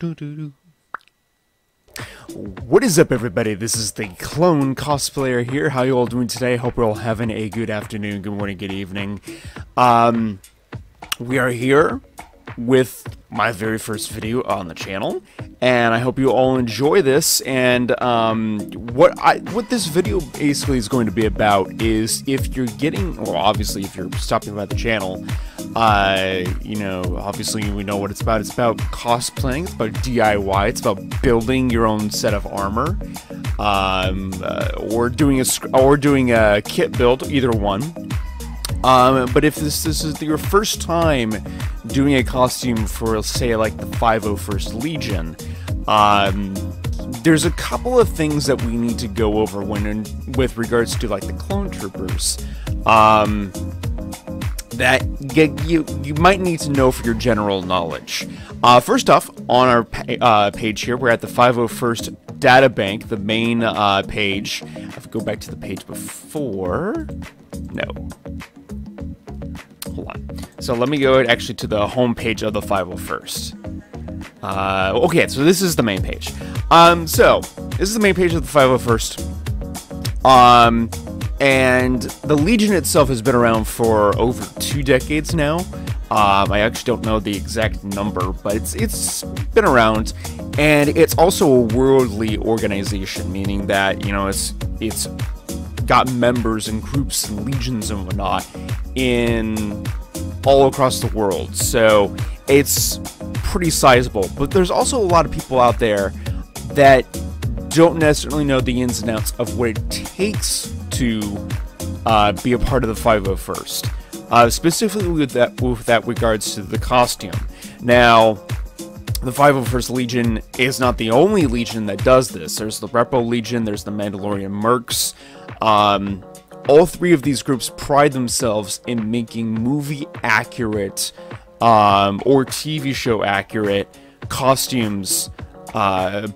What is up, everybody? This is the Clone Cosplayer here. How you all doing today? Hope you're all having a good afternoon, good morning, good evening. We are here with my very first video on the channel, and I hope you all enjoy this. And what this video basically is going to be about is, if you're getting, well, obviously if you're stopping by the channel, you know, obviously we know what it's about. It's about cosplaying, it's about DIY, it's about building your own set of armor, or doing a kit build, either one. But if this is your first time doing a costume for, say, like the 501st Legion, there's a couple of things that we need to go over with regards to, like, the clone troopers, that you might need to know for your general knowledge. First off, on our page here, we're at the 501st Databank, the main page. If we go back to the page before, no. Hold on. So let me go actually to the home page of the 501st. Okay, so this is the main page. So this is the main page of the 501st. And the Legion itself has been around for over 2 decades now. I actually don't know the exact number, but it's been around, and it's also a worldly organization, meaning that, you know, it's got members and groups and legions and whatnot in all across the world, so it's pretty sizable. But there's also a lot of people out there that don't necessarily know the ins and outs of what it takes to be a part of the 501st, specifically with that regards to the costume. Now, the 501st Legion is not the only Legion that does this. There's the Repo Legion, there's the Mandalorian Mercs. All three of these groups pride themselves in making movie-accurate, or TV show-accurate costumes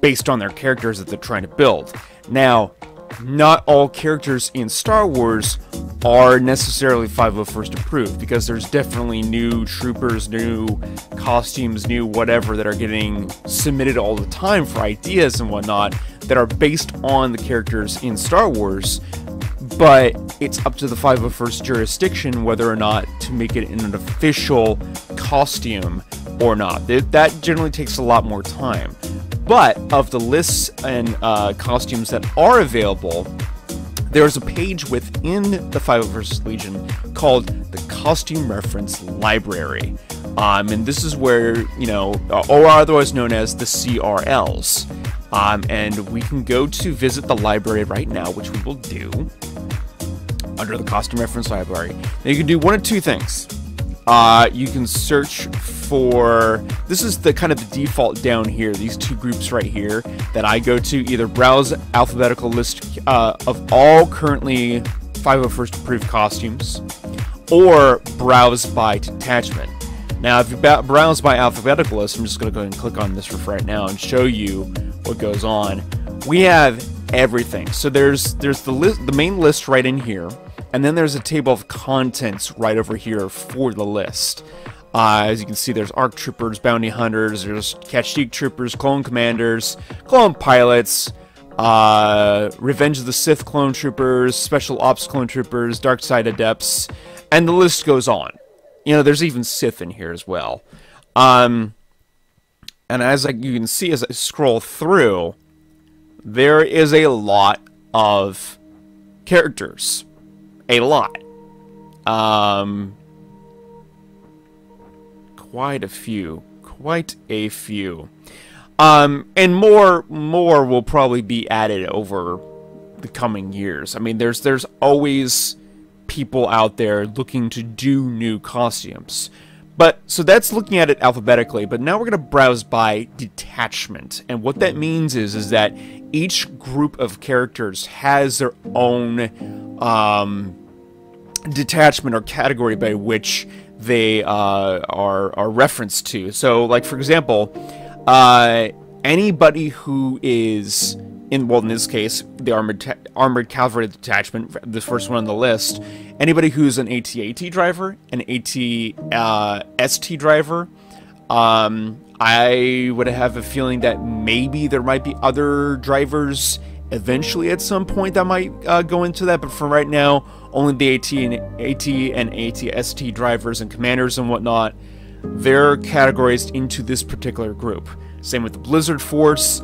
based on their characters that they're trying to build. Now, not all characters in Star Wars are necessarily 501st approved, because there's definitely new troopers, new costumes, new whatever that are getting submitted all the time for ideas and whatnot that are based on the characters in Star Wars, but it's up to the 501st jurisdiction whether or not to make it in an official costume or not. That generally takes a lot more time. But of the lists and costumes that are available, there's a page within the 501st Legion called the Costume Reference Library. And this is where, you know, or otherwise known as the CRLs. And we can go to visit the library right now, which we will do under the Costume Reference Library. Now you can do one of two things. You can search for, this is the kind of the default down here, these two groups right here that I go to. Either browse alphabetical list of all currently 501st approved costumes, or browse by detachment. Now, if you browse by alphabetical list, I'm just going to go ahead and click on this for right now and show you what goes on. We have everything. So there's the list, the main list right in here, and then there's a table of contents right over here for the list. As you can see, there's ARC Troopers, Bounty Hunters, there's Kashyyyk Troopers, Clone Commanders, Clone Pilots, Revenge of the Sith Clone Troopers, Special Ops Clone Troopers, Dark Side Adepts, and the list goes on. You know, there's even Sith in here as well. And as you can see, as I scroll through, there is a lot of characters. A lot. Quite a few. And more will probably be added over the coming years. I mean, there's always people out there looking to do new costumes. But, so that's looking at it alphabetically, but now we're going to browse by detachment. And what that means is that each group of characters has their own detachment or category by which they are referenced to. So, like, for example, anybody who is in this case, the Armored Cavalry Detachment, the first one on the list, anybody who's an AT-AT driver, an AT-ST driver, I would have a feeling that maybe there might be other drivers eventually at some point that might go into that, but for right now, only the AT and AT-ST drivers and commanders and whatnot, they're categorized into this particular group. Same with the Blizzard Force,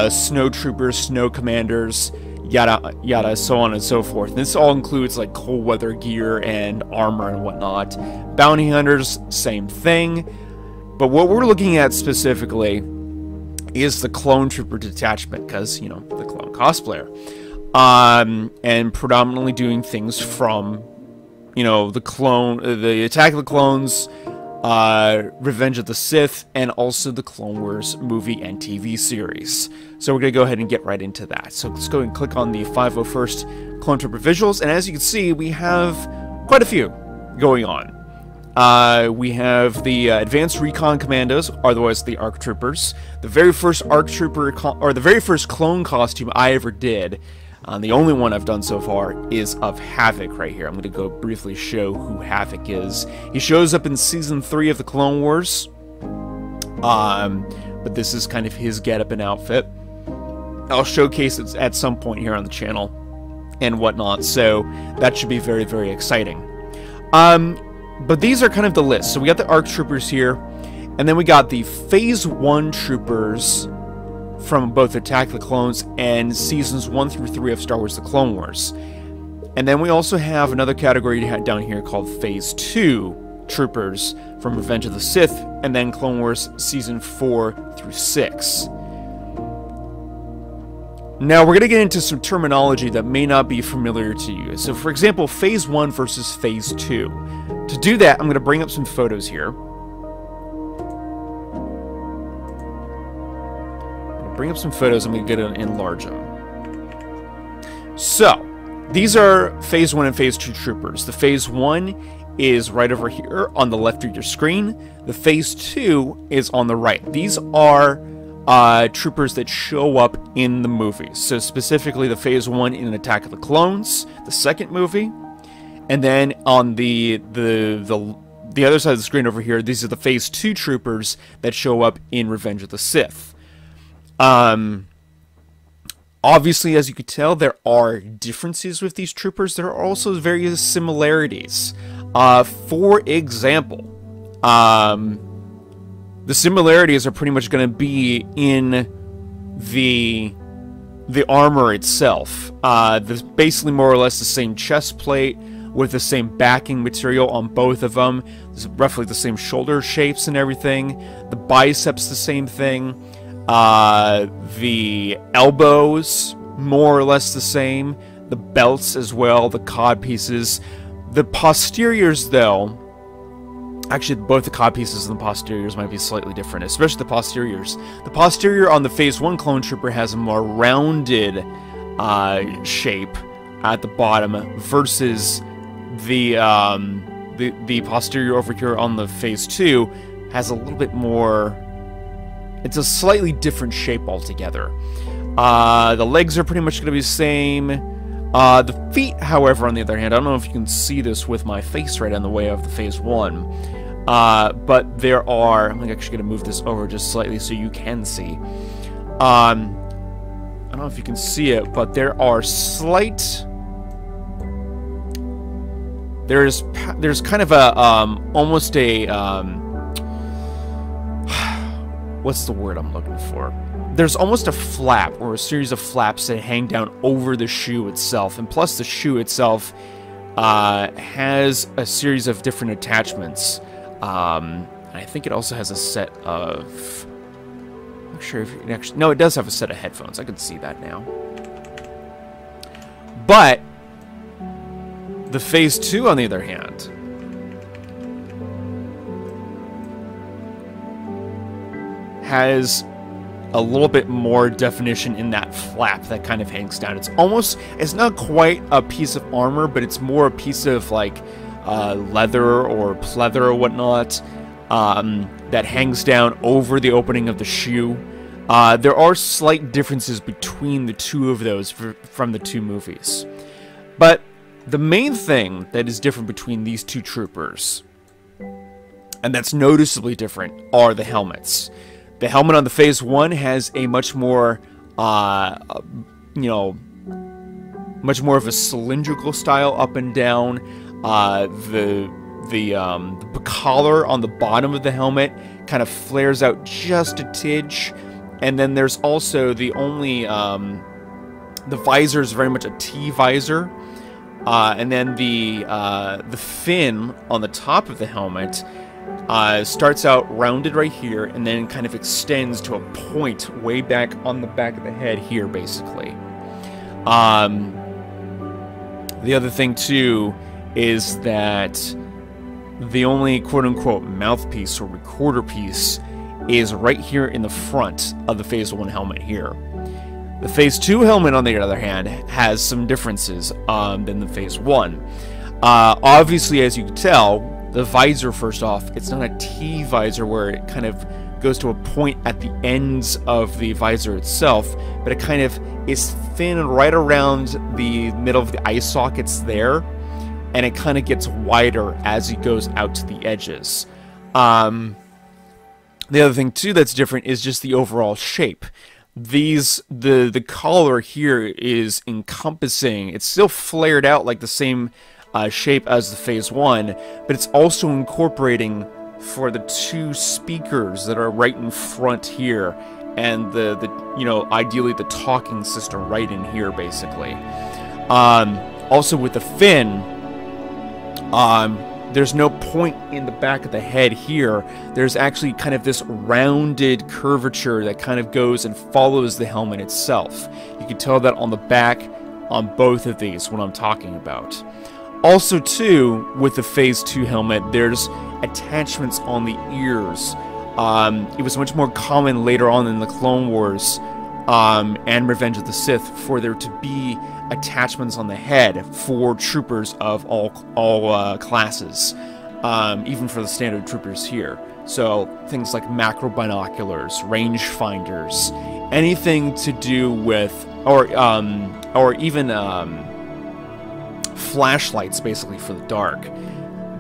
Snow Troopers, Snow Commanders, yada yada, so on and so forth. And this all includes like cold weather gear and armor and whatnot. Bounty Hunters, same thing. But what we're looking at specifically is the Clone Trooper detachment, because, you know, the Clone Cosplayer. And predominantly doing things from, you know, the Attack of the Clones, Revenge of the Sith, and also the Clone Wars movie and TV series. So we're going to go ahead and get right into that. So let's go and click on the 501st Clone Trooper visuals, and as you can see, we have quite a few going on. We have the Advanced Recon Commandos, otherwise the ARC Troopers. The very first ARC Trooper, or the very first clone costume I ever did, the only one I've done so far, is of Havoc right here. I'm going to go briefly show who Havoc is. He shows up in Season 3 of the Clone Wars, but this is kind of his getup and outfit. I'll showcase it at some point here on the channel and whatnot, so that should be very, very exciting. But these are kind of the list. So we got the ARC Troopers here, and then we got the Phase 1 Troopers from both Attack of the Clones and Seasons 1 through 3 of Star Wars The Clone Wars. And then we also have another category down here called Phase 2 Troopers from Revenge of the Sith, and then Clone Wars Season 4 through 6. Now, we're going to get into some terminology that may not be familiar to you. So, for example, Phase 1 versus Phase 2. To do that, I'm going to bring up some photos here. I'm going to enlarge them. So, these are Phase 1 and Phase 2 Troopers. The Phase 1 is right over here on the left of your screen. The Phase 2 is on the right. These are troopers that show up in the movies. So specifically the Phase 1 in Attack of the Clones, the second movie. And then on the other side of the screen over here, these are the Phase 2 troopers that show up in Revenge of the Sith. Obviously, as you can tell, there are differences with these troopers. There are also various similarities. For example, the similarities are pretty much going to be in the armor itself. There's basically more or less the same chest plate with the same backing material on both of them. There's roughly the same shoulder shapes and everything. The biceps the same thing. The elbows more or less the same. The belts as well. The cod pieces. The posteriors, though. Actually, both the cod pieces and the posteriors might be slightly different, especially the posteriors. The posterior on the Phase 1 Clone Trooper has a more rounded shape at the bottom versus the posterior over here on the Phase 2 has a little bit more... It's a slightly different shape altogether. The legs are pretty much going to be the same. The feet, however, on the other hand, I don't know if you can see this with my face right on the way of the Phase 1. But there are... I'm actually going to move this over just slightly so you can see. I don't know if you can see it, but there are slight... There's kind of a... almost a... what's the word I'm looking for? There's almost a flap, or a series of flaps that hang down over the shoe itself. And plus the shoe itself has a series of different attachments. I think it also has a set of... I'm not sure if it actually... No, it does have a set of headphones. I can see that now. But the Phase 2, on the other hand... has a little bit more definition in that flap that kind of hangs down. It's not quite a piece of armor, but it's more a piece of like leather or pleather or whatnot that hangs down over the opening of the shoe. There are slight differences between the two of those from the two movies. But the main thing that is different between these two troopers and that's noticeably different, are the helmets. The helmet on the Phase 1 has a much more, you know, much more of a cylindrical style up and down. The collar on the bottom of the helmet kind of flares out just a tidge, and then there's also the only the visor is very much a T visor, and then the fin on the top of the helmet starts out rounded right here, and then kind of extends to a point way back on the back of the head here, basically. The other thing too is that the only quote-unquote mouthpiece or recorder piece is right here in the front of the Phase 1 helmet here. The Phase 2 helmet, on the other hand, has some differences than the Phase 1. Obviously, as you can tell, the visor, first off, it's not a T visor where it kind of goes to a point at the ends of the visor itself, but it kind of is thin right around the middle of the eye sockets there, and it kind of gets wider as it goes out to the edges. The other thing too that's different is just the overall shape. The collar here is encompassing, it's still flared out like the same shape as the Phase 1, but it's also incorporating for the two speakers that are right in front here, and the you know, ideally the talking system right in here, basically. Also with the fin, there's no point in the back of the head here. There's actually kind of this rounded curvature that kind of goes and follows the helmet itself. You can tell that on the back on both of these, what I'm talking about. Also too, with the Phase 2 helmet, there's attachments on the ears. It was much more common later on in the Clone Wars and Revenge of the Sith for there to be attachments on the head for troopers of all classes, even for the standard troopers here. So things like macro binoculars, range finders, anything to do with, or even flashlights, basically for the dark.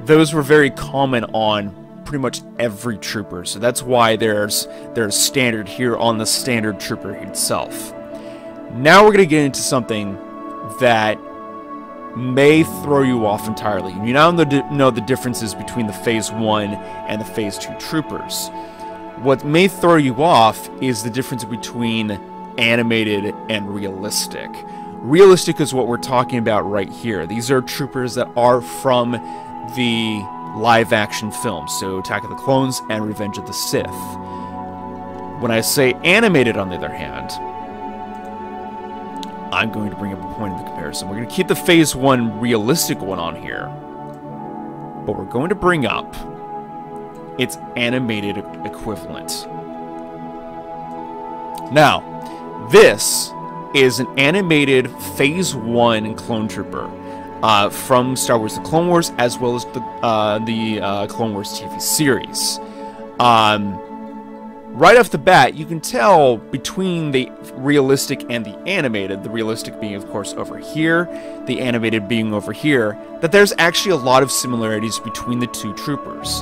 Those were very common on pretty much every trooper, so that's why there's standard here on the standard trooper itself. Now we're going to get into something that may throw you off entirely. You now know the differences between the Phase 1 and the Phase 2 troopers. What may throw you off is the difference between animated and realistic. Realistic is what we're talking about right here. These are troopers that are from the live-action films, so Attack of the Clones and Revenge of the Sith. When I say animated, on the other hand, I'm going to bring up a point of the comparison. We're going to keep the Phase 1 realistic one on here, but we're going to bring up its animated equivalent. Now, this is an animated Phase 1 clone trooper from Star Wars The Clone Wars, as well as the Clone Wars TV series. Right off the bat, you can tell between the realistic and the animated, the realistic being, of course, over here, the animated being over here, that there's actually a lot of similarities between the two troopers.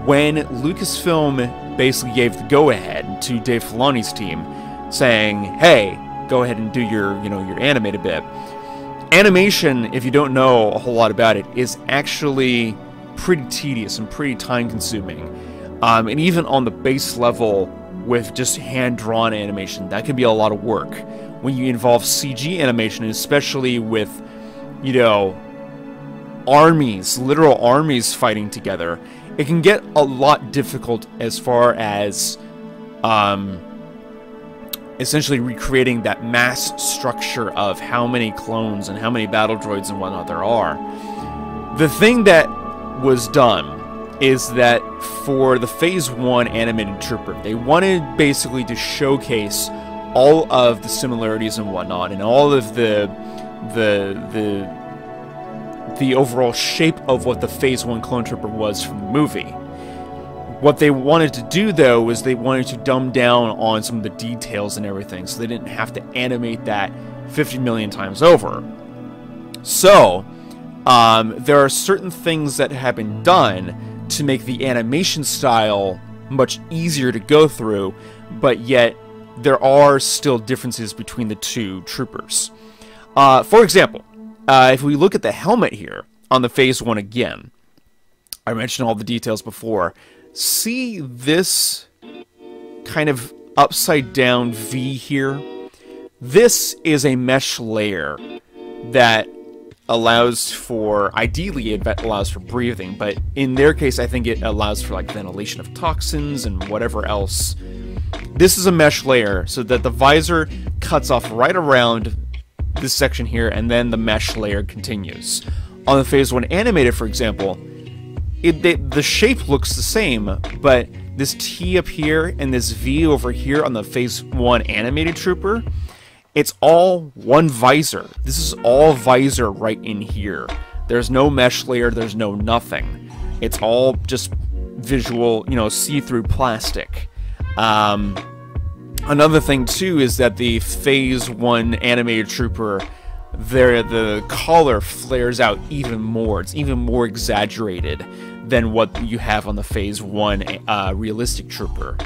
When Lucasfilm basically gave the go-ahead to Dave Filoni's team, saying, hey, go ahead and do your, your animated bit. Animation, if you don't know a whole lot about it, is actually pretty tedious and pretty time-consuming. And even on the base level with just hand-drawn animation, that can be a lot of work. When you involve CG animation, especially with, armies, literal armies fighting together, it can get a lot difficult as far as essentially recreating that mass structure of how many clones and how many battle droids and whatnot there are. The thing that was done is that for the Phase 1 animated trooper, they wanted basically to showcase all of the similarities and whatnot, and all of the overall shape of what the Phase 1 clone trooper was from the movie. What they wanted to do, though, was they wanted to dumb down on some of the details and everything, so they didn't have to animate that 50 million times over. So, there are certain things that have been done to make the animation style much easier to go through, but yet there are still differences between the two troopers. For example, if we look at the helmet here on the Phase 1 again, I mentioned all the details before. See this kind of upside down V here? This is a mesh layer that allows for, ideally it allows for breathing, but in their case I think it allows for like ventilation of toxins and whatever else. This is a mesh layer so that the visor cuts off right around this section here, and then the mesh layer continues. On the Phase 1 animated, for example, the shape looks the same, but this T up here and this V over here on the Phase 1 animated trooper, it's all one visor. This is all visor right in here. There's no mesh layer, there's no nothing. It's all just visual, you know, see-through plastic. Another thing too is that the Phase 1 animated trooper, the color flares out even more. It's even more exaggerated than what you have on the Phase 1 realistic trooper.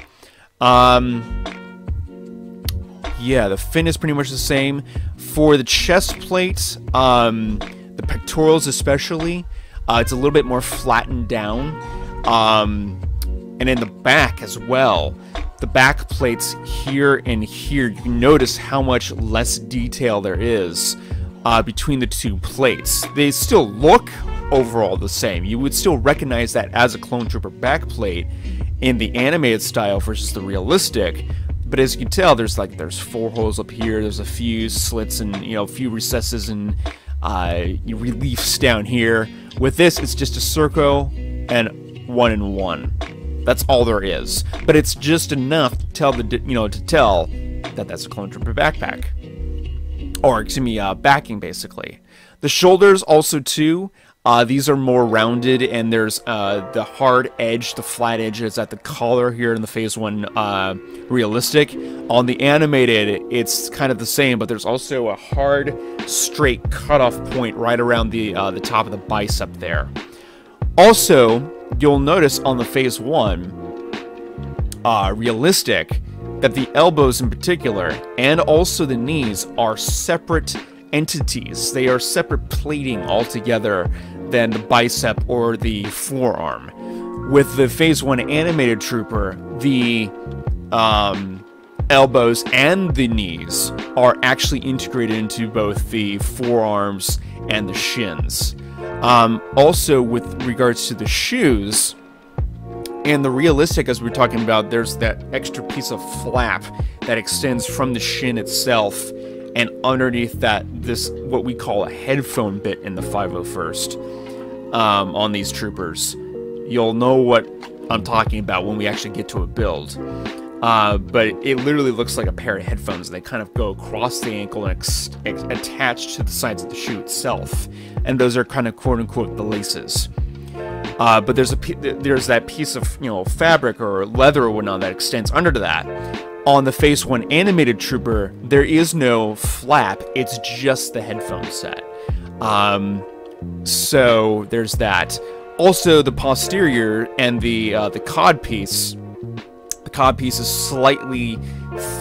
Yeah, the fin is pretty much the same. For the chest plate, the pectorals especially, it's a little bit more flattened down. And in the back as well, the back plates here and here, you can notice how much less detail there is between the two plates. They still look overall the same. You would still recognize that as a Clone Trooper backplate in the animated style versus the realistic. But as you can tell, there's 4 holes up here. There's a few slits and, you know, a few recesses and reliefs down here. With this, it's just a circle and 1 and 1. That's all there is. But it's just enough to tell that that's a Clone Trooper backpack, or excuse me, backing basically. The shoulders also too. These are more rounded, and there's the hard edge, the flat edge is at the collar here in the Phase 1 realistic. On the animated, it's kind of the same, but there's also a hard, straight cutoff point right around the top of the bicep there. Also, you'll notice on the Phase 1 realistic that the elbows in particular, and also the knees, are separate entities. They are separate plating altogether than the bicep or the forearm. With the Phase 1 animated trooper, the elbows and the knees are actually integrated into both the forearms and the shins. Also, with regards to the shoes, and the realistic, as we're talking about, there's that extra piece of flap that extends from the shin itself, and underneath that, this what we call a headphone bit in the 501st on these troopers. You'll know what I'm talking about when we actually get to a build. But it literally looks like a pair of headphones. They kind of go across the ankle and attach to the sides of the shoe itself. And those are kind of quote-unquote the laces. But there's that piece of, you know, fabric or leather or whatnot that extends under to that. On the Phase 1 animated trooper, there is no flap. It's just the headphone set. So there's that. Also, the posterior and the cod piece. The cod piece is slightly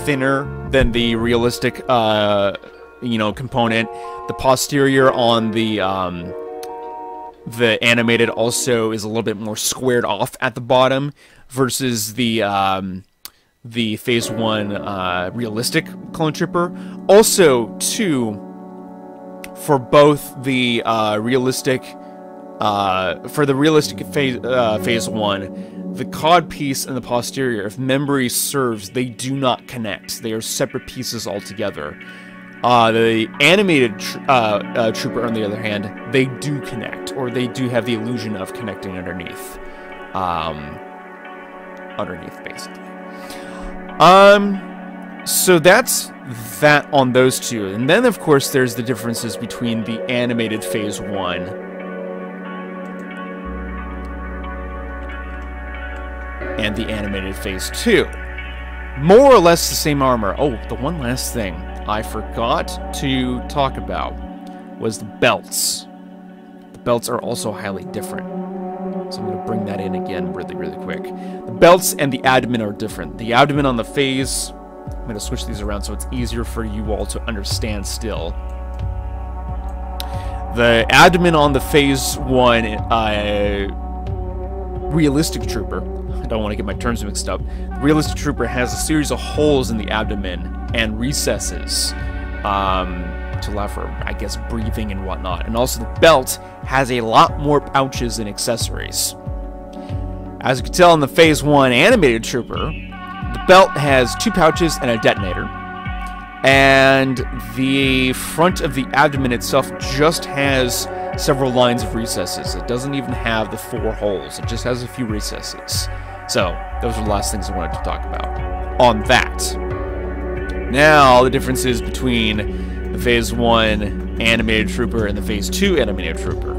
thinner than the realistic, component. The posterior on the animated also is a little bit more squared off at the bottom versus the Phase 1 realistic Clone Trooper. Also, too, for both the realistic Phase 1, the cod piece and the posterior, if memory serves, they do not connect. They are separate pieces altogether. The animated trooper, on the other hand, they do connect, or they do have the illusion of connecting underneath. Basically. So that's that on those two. And then, of course, there's the differences between the animated Phase 1 and the animated Phase 2. More or less the same armor. Oh, the one last thing I forgot to talk about was the belts. The belts are also highly different. So I'm going to bring that in again really, really quick. The belts and the abdomen are different. The abdomen on the phase, I'm going to switch these around so it's easier for you all to understand still. The abdomen on the Phase 1 Realistic Trooper, I don't want to get my terms mixed up, the Realistic Trooper has a series of holes in the abdomen and recesses to allow for, I guess, breathing and whatnot. And also the belt has a lot more pouches and accessories. As you can tell in the Phase 1 Animated Trooper, the belt has 2 pouches and a detonator. And the front of the abdomen itself just has several lines of recesses. It doesn't even have the 4 holes. It just has a few recesses. So, those are the last things I wanted to talk about on that. Now, the differences between the Phase 1 Animated Trooper and the Phase 2 Animated Trooper.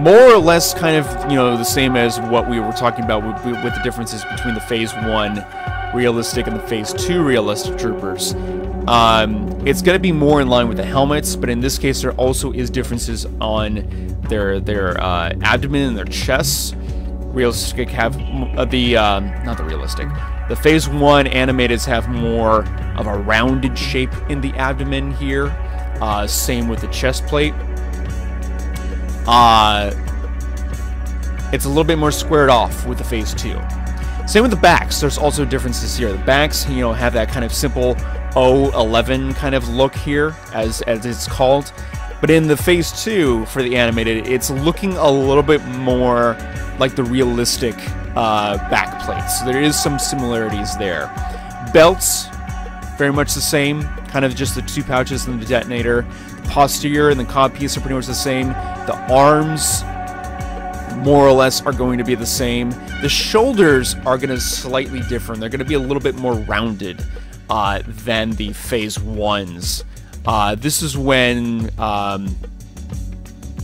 More or less kind of, you know, the same as what we were talking about with the differences between the Phase 1 Realistic and the Phase 2 Realistic Troopers. It's going to be more in line with the helmets, but in this case there also is differences on their abdomen and their chests. Realistic have not the Realistic. The Phase 1 Animateds have more of a rounded shape in the abdomen here. Same with the chest plate. It's a little bit more squared off with the Phase 2. Same with the backs. There's also differences here. The backs, you know, have that kind of simple O11 kind of look here, as it's called. But in the Phase 2 for the animated, it's looking a little bit more like the realistic back plates. So there is some similarities there. Belts, very much the same. Kind of just the 2 pouches and the detonator. The posterior and the codpiece are pretty much the same. The arms, more or less, are going to be the same. The shoulders are going to be slightly different. They're going to be a little bit more rounded than the Phase 1s. This is when,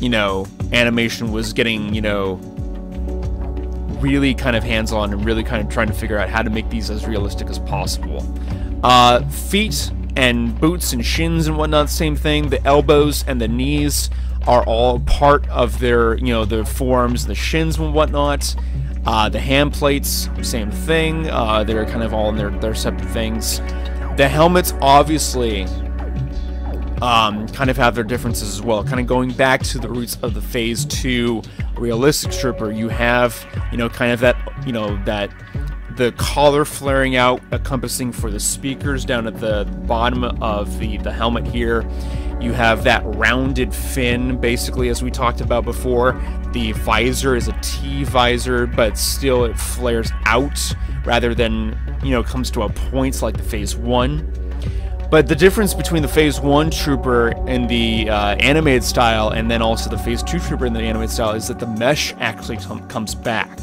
you know, animation was getting, you know, really kind of hands-on and really kind of trying to figure out how to make these as realistic as possible. Feet and boots and shins and whatnot, same thing. The elbows and the knees are all part of their, you know, the forearms, the shins and whatnot. The hand plates, same thing. They're kind of all in their separate things. The helmets, obviously, kind of have their differences as well. Kind of going back to the roots of the Phase 2 Realistic Trooper, you have, you know, kind of that, you know, that the collar flaring out, encompassing for the speakers down at the bottom of the helmet here. You have that rounded fin, basically, as we talked about before. The visor is a T visor, but still it flares out rather than, you know, comes to a point like the Phase 1. But the difference between the Phase 1 Trooper in the animated style and then also the Phase 2 Trooper in the animated style is that the mesh actually comes back.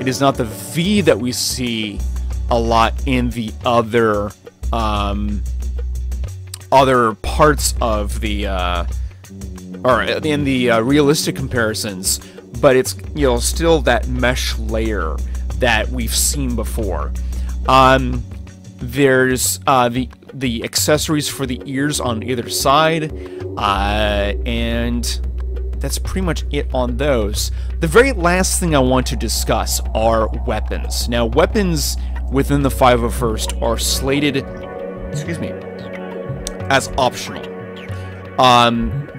It is not the V that we see a lot in the other parts of the or in the realistic comparisons, but it's, you know, still that mesh layer that we've seen before. There's the accessories for the ears on either side, and that's pretty much it on those. The very last thing I want to discuss are weapons. Now, weapons within the 501st are slated, excuse me, as optional.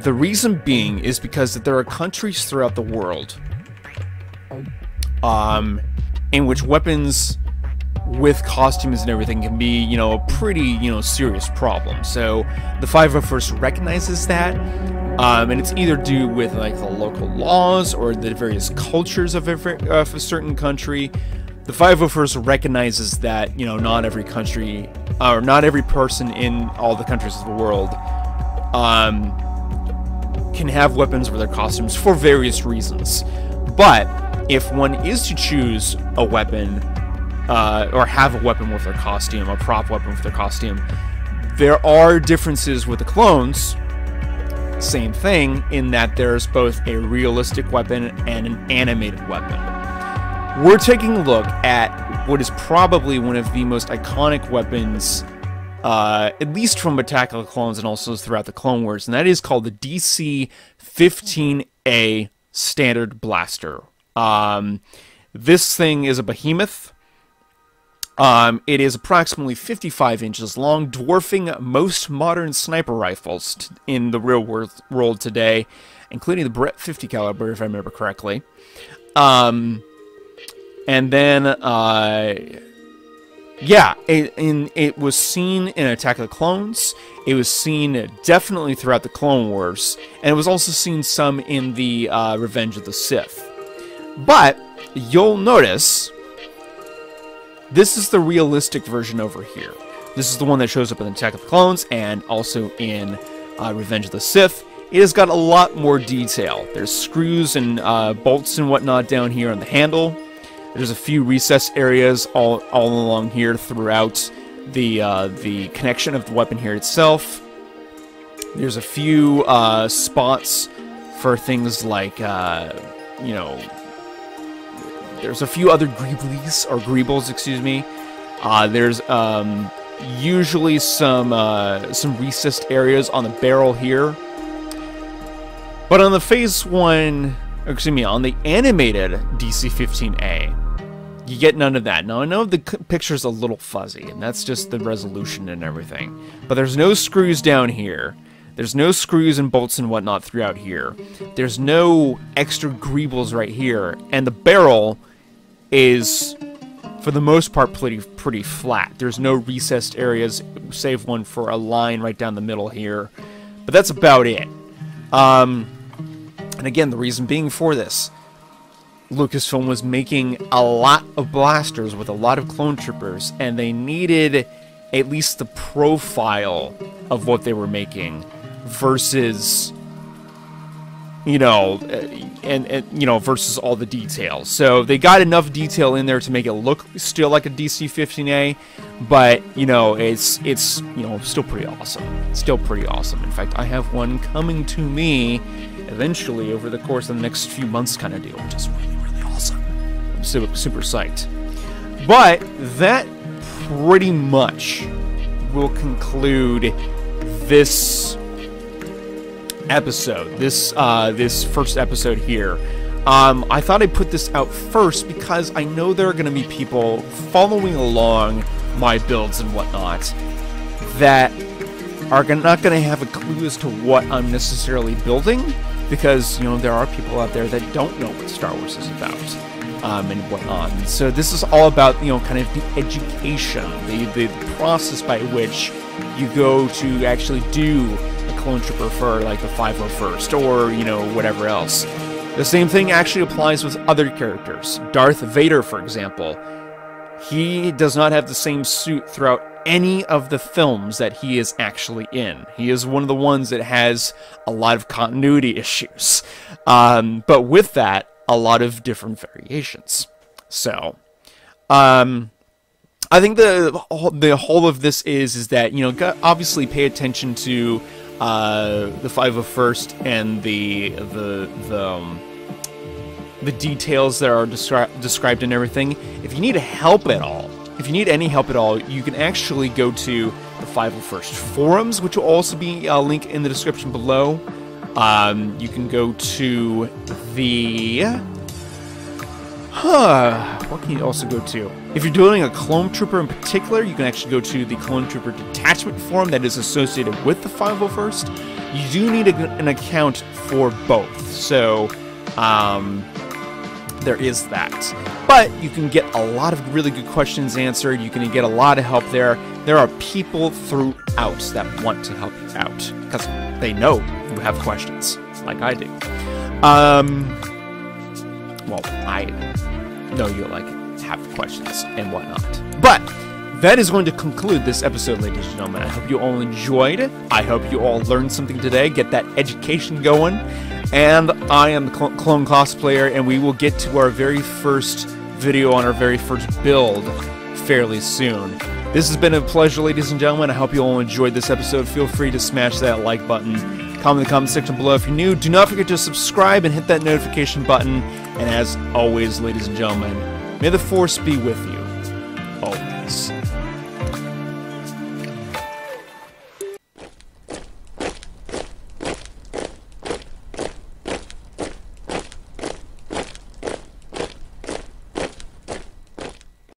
The reason being is because there are countries throughout the world in which weapons with costumes and everything can be, you know, a pretty, you know, serious problem. So the 501st recognizes that, and it's either due with like the local laws or the various cultures of a certain country. The 501st recognizes that, you know, not every country, or not every person in all the countries of the world can have weapons with their costumes for various reasons. But if one is to choose a weapon, or have a weapon with their costume, a prop weapon with their costume, there are differences with the clones. Same thing, in that there's both a realistic weapon and an animated weapon. We're taking a look at what is probably one of the most iconic weapons, at least from Attack of the Clones and also throughout the Clone Wars, and that is called the DC-15A a standard blaster. This thing is a behemoth. It is approximately 55 inches long, dwarfing most modern sniper rifles in the real world today, including the Brett 50 caliber, if I remember correctly. And then, yeah, it was seen in Attack of the Clones. It was seen definitely throughout the Clone Wars, and it was also seen some in the Revenge of the Sith. But you'll notice this is the realistic version over here. This is the one that shows up in Attack of the Clones and also in Revenge of the Sith. It has got a lot more detail. There's screws and bolts and whatnot down here on the handle. There's a few recess areas all along here throughout the connection of the weapon here itself. There's a few spots for things like, you know, there's a few other greebles, excuse me. There's usually some recessed areas on the barrel here. But on the Phase 1, excuse me, on the animated DC-15A, you get none of that. Now, I know the picture's a little fuzzy, and that's just the resolution and everything. But there's no screws down here. There's no screws and bolts and whatnot throughout here. There's no extra greebles right here. And the barrel is, for the most part, pretty flat. There's no recessed areas, save one for a line right down the middle here. But that's about it. And again, the reason being for this, Lucasfilm was making a lot of blasters with a lot of clone troopers, and they needed at least the profile of what they were making versus, you know, and you know, versus all the details. So they got enough detail in there to make it look still like a DC-15A, but you know, it's you know, still pretty awesome. Still pretty awesome. In fact, I have one coming to me eventually over the course of the next few months, kind of deal, which is really awesome. I'm super psyched. But that pretty much will conclude this episode, this first episode here. I thought I'd put this out first because I know there are going to be people following along my builds and whatnot that are not going to have a clue as to what I'm necessarily building, because, you know, there are people out there that don't know what Star Wars is about, and whatnot. And so this is all about, you know, kind of the education, the process by which you go to actually do a clone trooper for, like, the 501st, or, you know, whatever else. The same thing actually applies with other characters. Darth Vader, for example. He does not have the same suit throughout any of the films that he is actually in. He is one of the ones that has a lot of continuity issues. But with that, a lot of different variations. So, I think the whole of this is that, you know, obviously pay attention to the 501st and the details that are described and everything. If you need help at all, if you need any help at all, you can actually go to the 501st forums, which will also be a link in the description below. You can go to the... what can you also go to? If you're doing a clone trooper in particular, you can actually go to the clone trooper detachment forum that is associated with the 501st. You do need an account for both, so there is that. But you can get a lot of really good questions answered. You can get a lot of help there. There are people throughout that want to help you out because they know you have questions, like I do. Well, I know you have questions and whatnot. But that is going to conclude this episode, ladies and gentlemen. I hope you all enjoyed it. I hope you all learned something today. Get that education going. And I am the Clone Cosplayer, and we will get to our very first video on our very first build fairly soon. This has been a pleasure, ladies and gentlemen. I hope you all enjoyed this episode. Feel free to smash that like button. Comment in the comment section below if you're new. Do not forget to subscribe and hit that notification button. And as always, ladies and gentlemen, may the Force be with you.